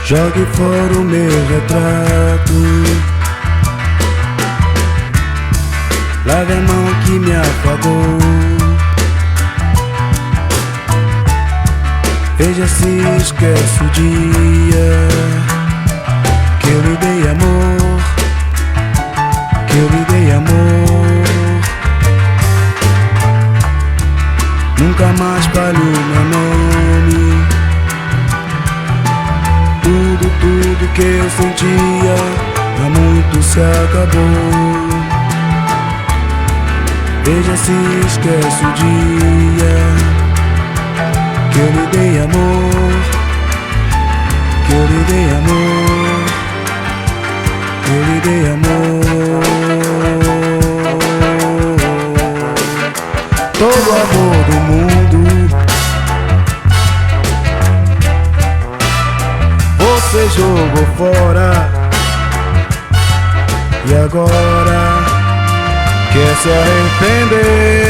Jogue fora o meu retrato. Lave a mão que me afagou. Veja se esquece o dia que eu lhe dei amor, que eu lhe dei amor. Nunca mais falho meu nome. Tudo que eu sentia há muito se acabou. Veja se esquece o dia que eu lhe dei amor, que eu lhe dei amor, que eu lhe dei amor. Todo o amor do mundo você jogou fora. E agora quer se arrepender.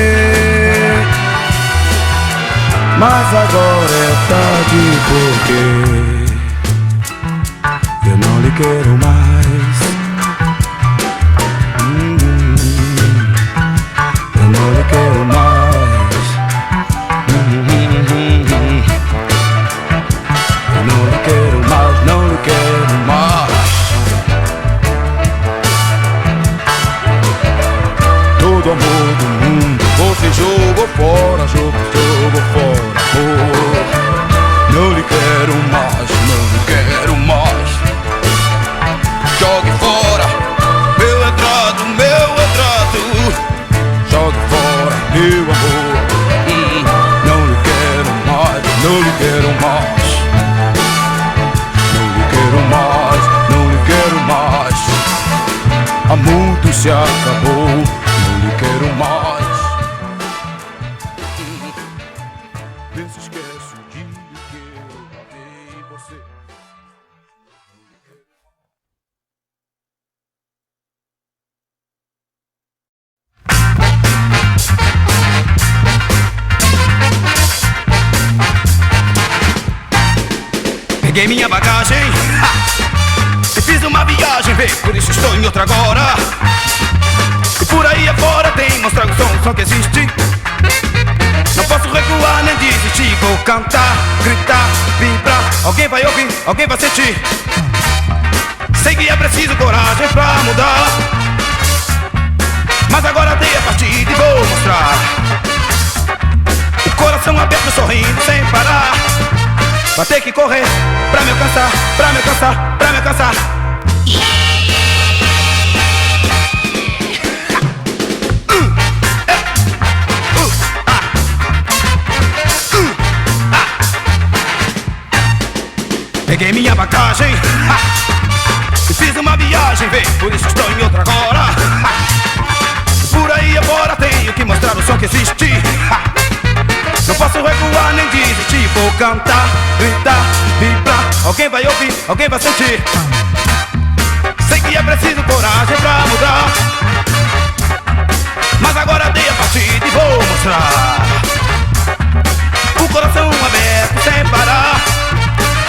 Mas agora é tarde porque eu não lhe quero mais. Eu não lhe quero mais. Eu não lhe quero mais, não lhe quero mais. Todo amor do mundo você jogou fora, jogou fora. Não lhe quero mais, não lhe quero mais. Jogue fora meu retrato, meu retrato. Jogue fora meu amor. Não lhe quero mais, não lhe quero mais. Não lhe quero mais, não lhe quero mais. Há muito se acabou, não lhe quero mais. Vê se esquece o dia que eu amei você. Peguei minha bagagem e fiz uma viagem, vê, por isso estou em outra agora. E por aí afora tem mostrar o som que existe. Não posso recuar nem desistir. Vou cantar, gritar, vibrar. Alguém vai ouvir, alguém vai sentir. Sei que é preciso coragem pra mudar, mas agora dei a partida e vou mostrar. O coração aberto, sorrindo sem parar. Vai ter que correr pra me alcançar, pra me alcançar, pra me alcançar. Peguei minha bagagem e fiz uma viagem, vê, por isso estou em outra agora. Por aí agora tenho que mostrar o som que existe. Não posso recuar nem desistir. Vou cantar, gritar, vibrar. Alguém vai ouvir, alguém vai sentir. Sei que é preciso coragem pra mudar, mas agora dei a partida e vou mostrar. O coração aberto sem parar.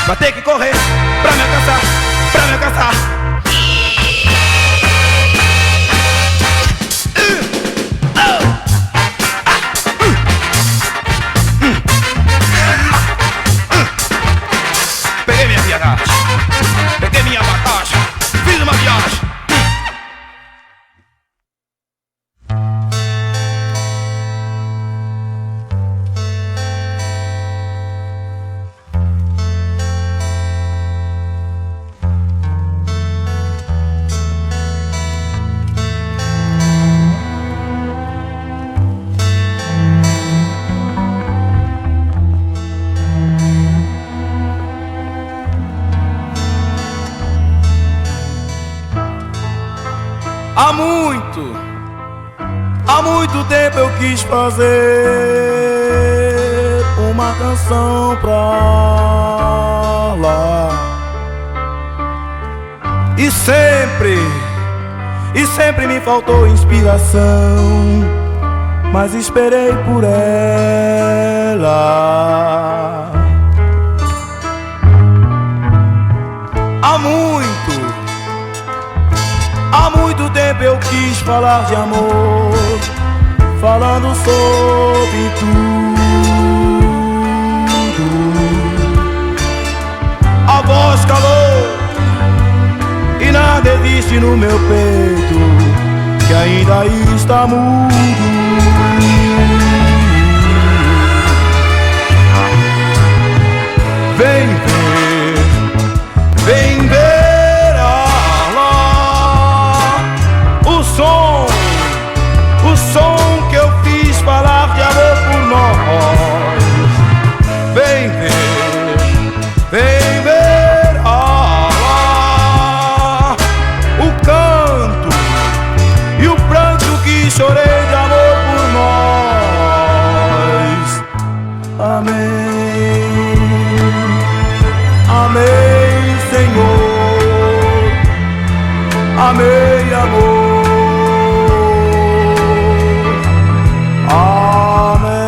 Vai ter que correr pra me alcançar, pra me alcançar. Peguei minha viagem, peguei minha bagagem, fiz uma viagem. Há muito tempo eu quis fazer uma canção pra lá. E sempre me faltou inspiração, mas esperei por ela. Há muito tempo eu quis falar de amor, falando sobre tudo. A voz calou e nada existe no meu peito que ainda está mudo. Vem ver lá o som que eu fiz falar de amor por nós. Vem ver lá o canto e o pranto que chorei de amor por nós. Amém. Amém, Senhor. Amém, amor. Amém.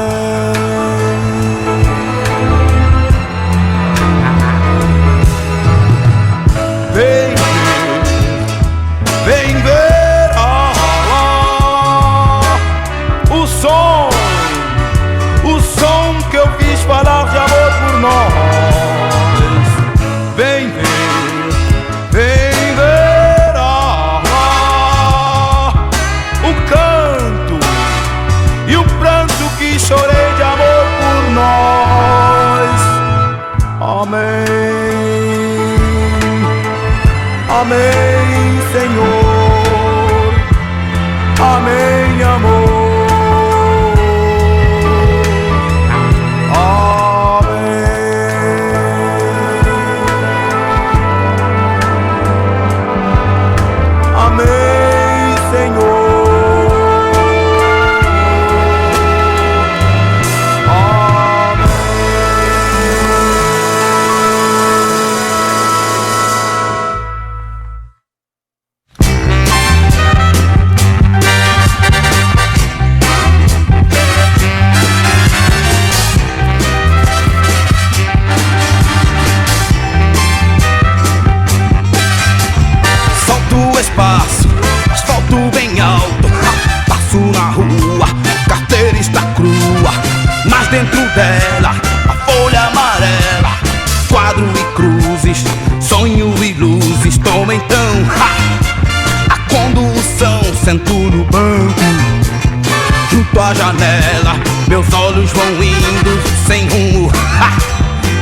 Vem ver o som que eu fiz falar de amor por nós. Vem ver o canto e o pranto que chorei de amor por nós. Amém. Amém, Senhor. Amém, amor. Asfalto bem alto, passo na rua, carteira está crua, mas dentro dela a folha amarela, quadro e cruzes, sonho e luzes. Toma então a condução, sento no banco, junto à janela, meus olhos vão indo sem rumo,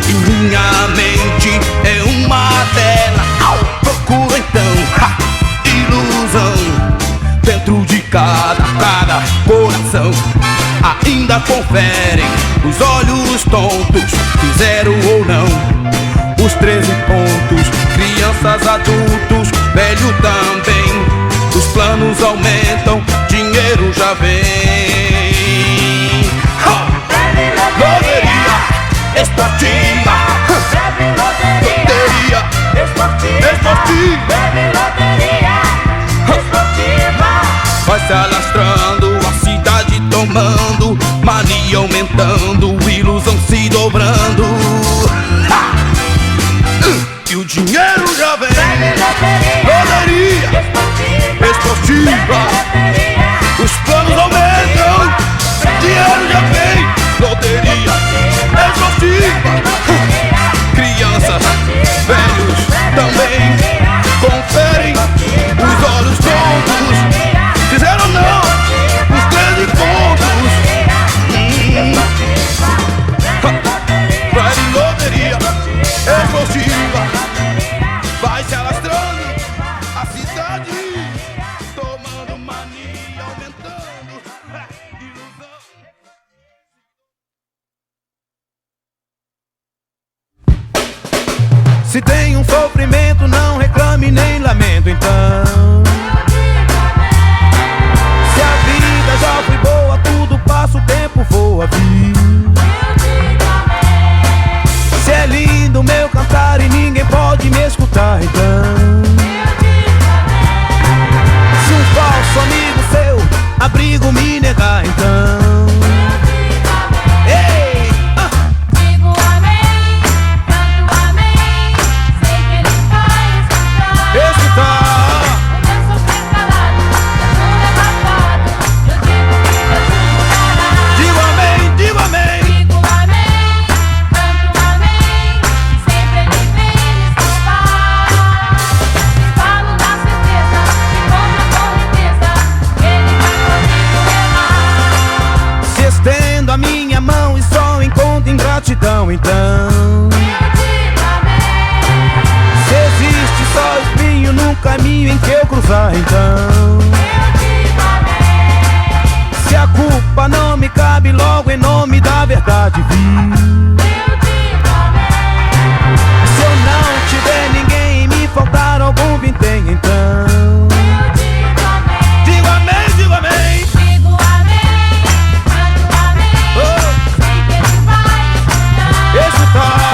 e minha mente é uma tela. Procuro então ilusão dentro de cada coração. Ainda conferem os olhos tontos, fizeram ou não os 13 pontos. Crianças, adultos, velho também, os planos aumentam, dinheiro já vem. Loteria esportiva, loteria esportiva, vai se alastrando, a cidade tomando, mania aumentando, ilusão se dobrando. E o dinheiro já vem. Loteria esportiva, os planos aumentam, dinheiro já vem. Loteria esportiva, crianças, velhos também conferem os olhos tontos. Fizeram não os 13 pontos. Vai de loteria esportiva, vai se alastrando, a cidade tomando mania, aumentando ilusão. Se tem um sofrimento, não reclame nem lamento então. Se a vida já foi boa, tudo passa, o tempo voa, viu? Se é lindo meu cantar e ninguém pode me escutar então. Se um falso amigo seu abrigo me negar então. Ei! Digo amém, canto amém, sei que ele faz caminho em que eu cruzar então, se a culpa não me cabe, logo em nome da verdade vi. Se eu não tiver ninguém e me faltar algum vintém então, digo amém, digo amém. Digo amém, canto amém. Oh. Sei que ele vai Escutar.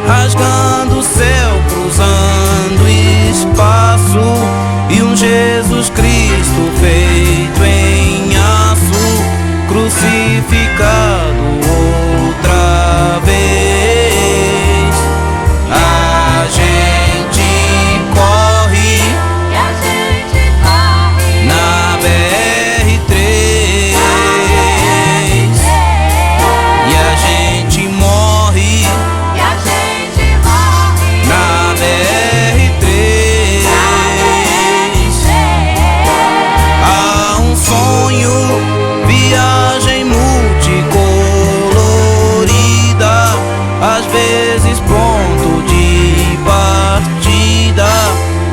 Rasgando o céu, cruzando espaço, e um Jesus Cristo feito em aço, crucificado outra vez. A gente corre, E a gente corre na BR-3, e a gente morre na BR-3. Há um sonho, viagem multicolorida, às vezes ponto de partida,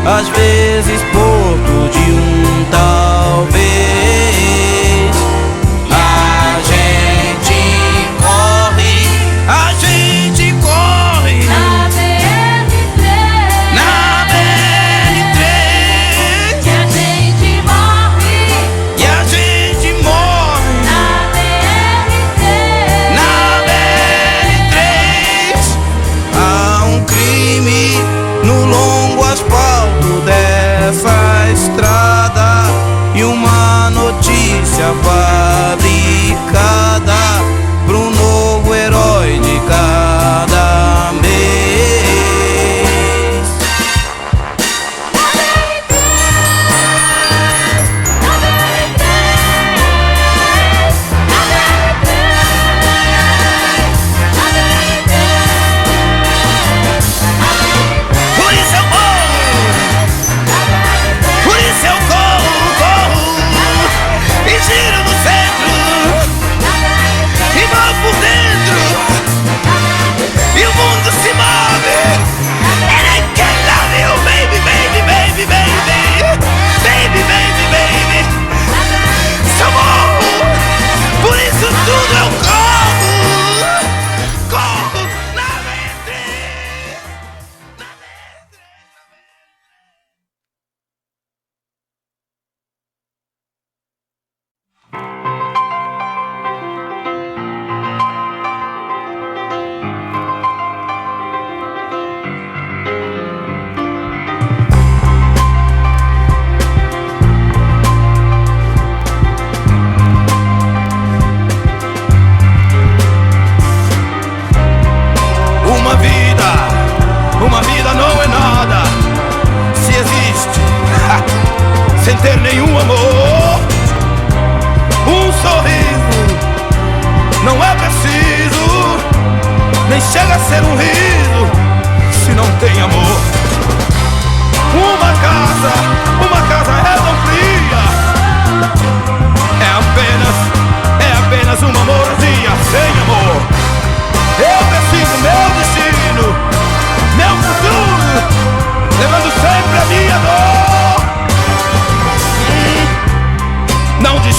às vezes porto de um talvez. A gente corre, a gente corre na BR-3. na BR-3, E a gente morre e a gente morre na BR-3. na BR-3. Há um crime no longo asfalto dessa estrada, e uma notícia fabricada pro novo herói de cada mês. Por isso eu morro, por isso eu corro, corro, e giro no centro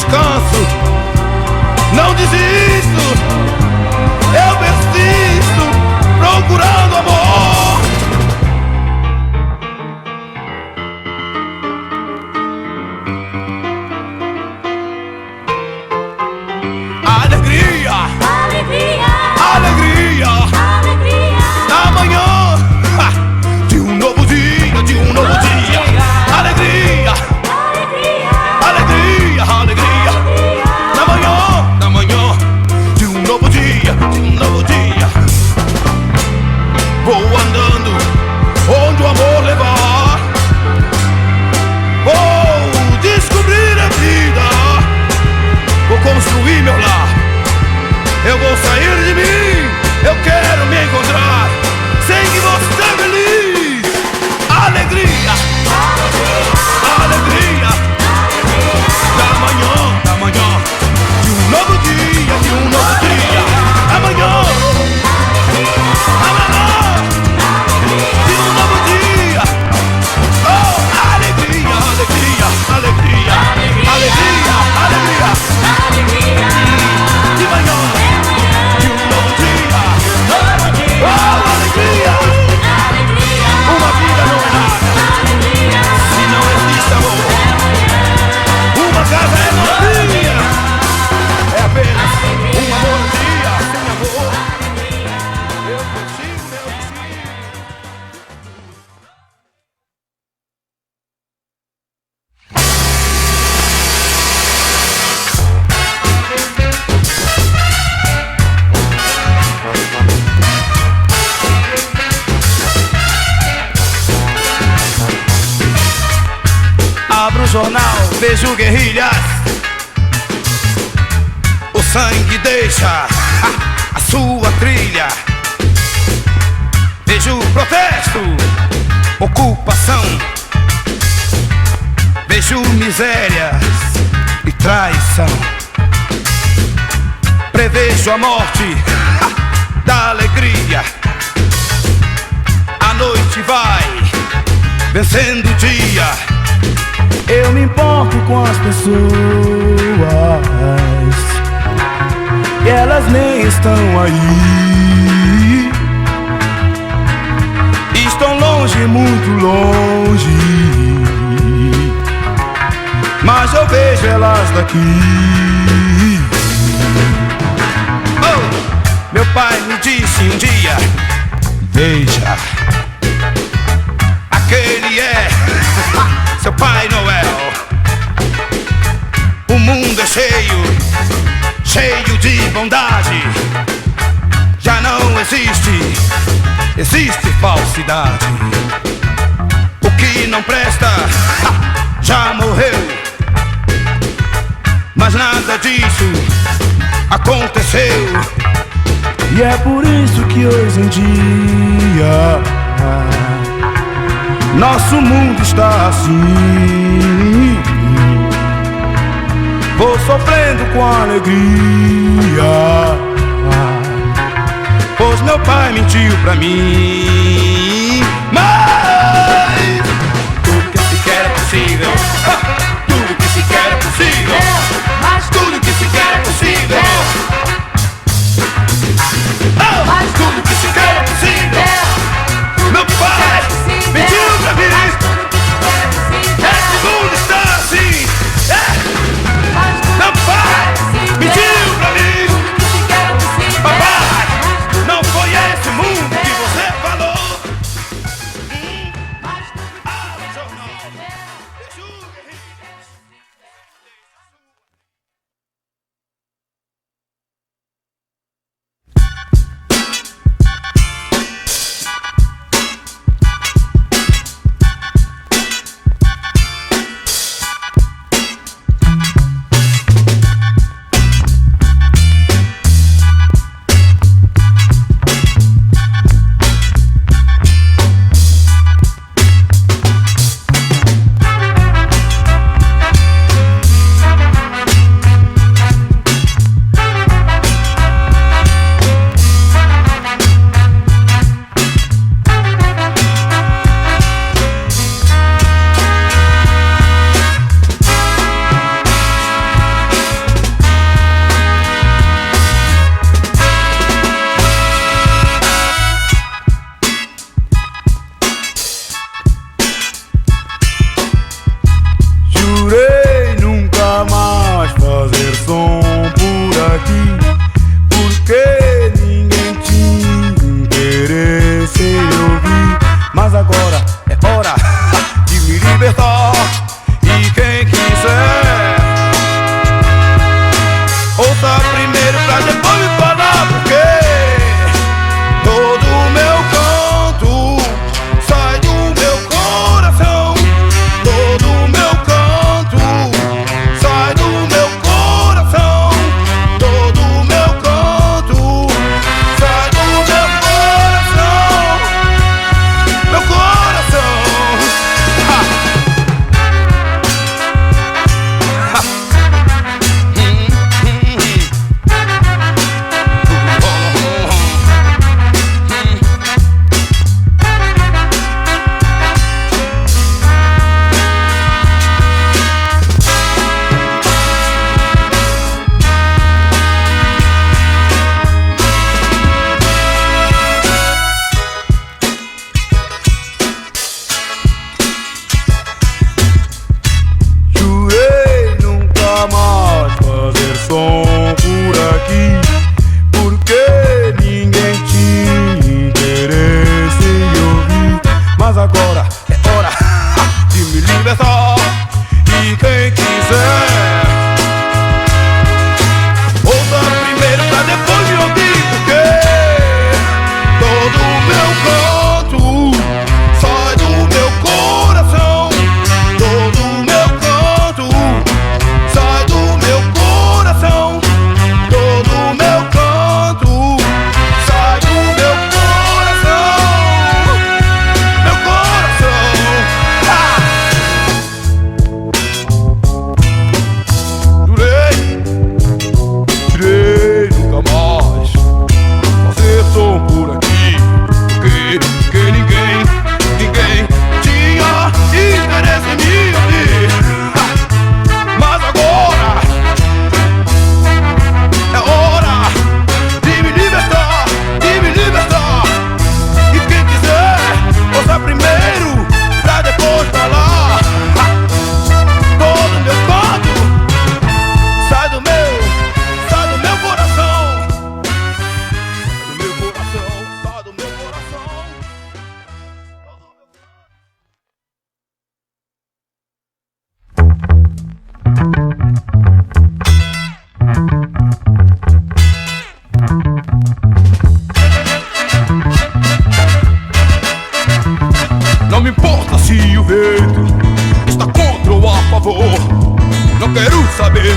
descanso, não desisto, eu persisto, procurando amor. Alegria, Alegria, alegria, alegria, na manhã de um novo dia, de um novo dia. Alegria, alegria, alegria, alegria, na manhã de um novo dia, de um novo dia. Vou andando onde o amor levar, vou descobrir a vida, vou construir meu lar. Eu vou sair de mim, eu quero me encontrar, sem que você seja feliz. Alegria, alegria, da manhã de um novo dia, de um novo dia. Amanhã, de um novo dia. Oh, alegria, alegria, alegria, alegria, alegria, de manhã, de um novo dia. Oh, alegria, uma vida não é nada se não existe amor. Uma casa é vazia, é apenas um amor dia. Sem amor, eu consigo meu destino. Abro o jornal, vejo guerrilhas, o sangue deixa a sua trilha. Vejo protesto, ocupação, vejo misérias e traição. Prevejo a morte da alegria. A noite vai vencendo o dia. Eu me importo com as pessoas e elas nem estão aí. Estão longe, muito longe, mas eu vejo elas daqui. Oh, meu pai me disse um dia: Veja, aquele é seu Pai Noel. O mundo é cheio de bondade. Já não existe falsidade. O que não presta já morreu, mas nada disso aconteceu. e é por isso que hoje em dia nosso mundo está assim. Vou sofrendo com alegria, pois meu pai mentiu pra mim. Mas tudo que se quer é possível. Tudo que se quer é possível. mas Tudo que se quer é possível. Tudo que se quer é possível. Meu pai mentiu pra mim. Esse mundo está assim. Meu pai mentiu pra mim. Papai, não foi esse mundo que você falou.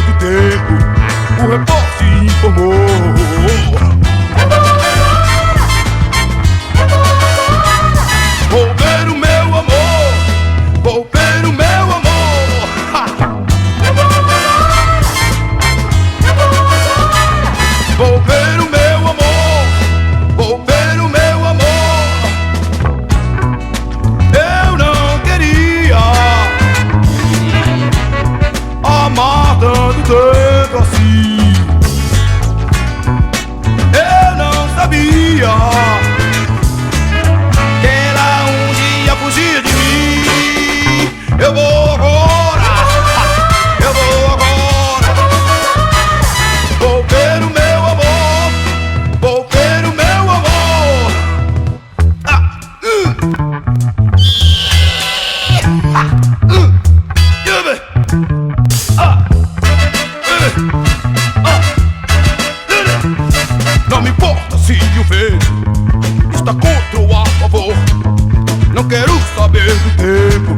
do tempo, o repórter informou. Vou ver o meu amor, vou ver o meu amor. Ha! Vou ver o meu amor, vou ver o meu amor. Eu não queria amar tanto tempo assim. Eu não sabia que ela um dia fugia de mim. Eu vou agora, eu vou agora. Vou ver o meu amor, vou ver o meu amor. Não me importa se o vento está contra ou a favor. Não quero saber do tempo,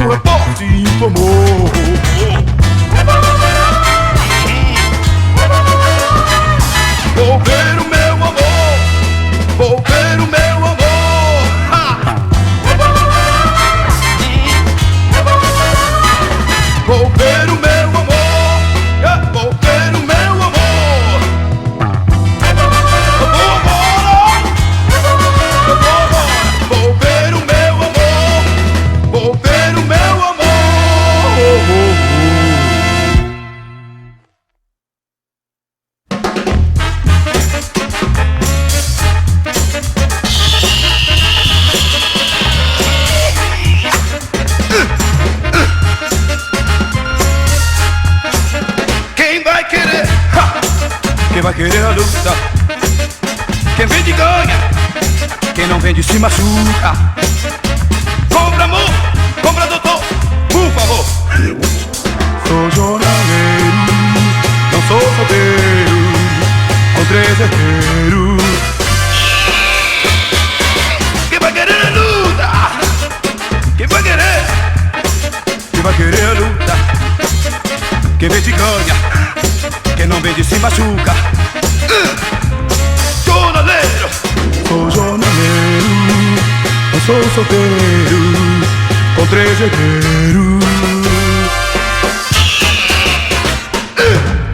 o repórter informou. Vou ver o meu amor, vou ver o meu amor. Ha! Vou ver o meu amor, vou ver o meu amor. Eu vou agora, eu vou agora. Vou ver o meu amor, vou ver o meu amor. Quem vai querer? Ha! Quem vai querer a luta? Quem vende ganha, quem não vende se machuca. Compra amor, compra doutor, por favor. Sou jornaleiro, não sou solteiro, com 3 herdeiros. Quem vai querer a luta? Quem vai querer? Quem vai querer a luta? Quem vende ganha, quem não vende se machuca. Jornaleiro, sou jornaleiro, não sou solteiro, com 3 herdeiros.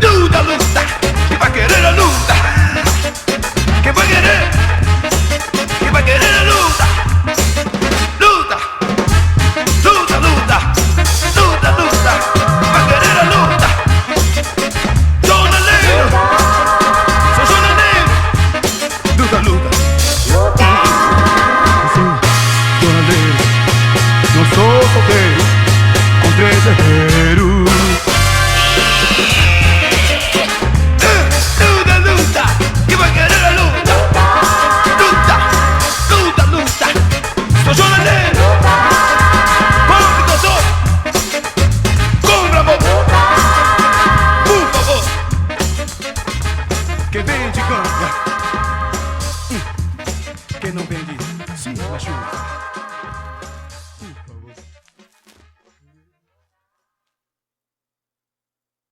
Luta, luta, quem vai querer a luta? Quem vai querer? Quem vai querer a luta? Luta, luta, luta, luta, luta, vai querer a luta? Jornaleiro, sou jornaleiro. Luta, luta. Jornaleiro, não sou solteiro, com 3 herdeiros. Luta, luta, que vai querer a luta? Luta, luta, luta. Sou jornaleiro. Compre, doutor. Compra, amor. Por favor. Quem vende ganha, quem não vende se machuca.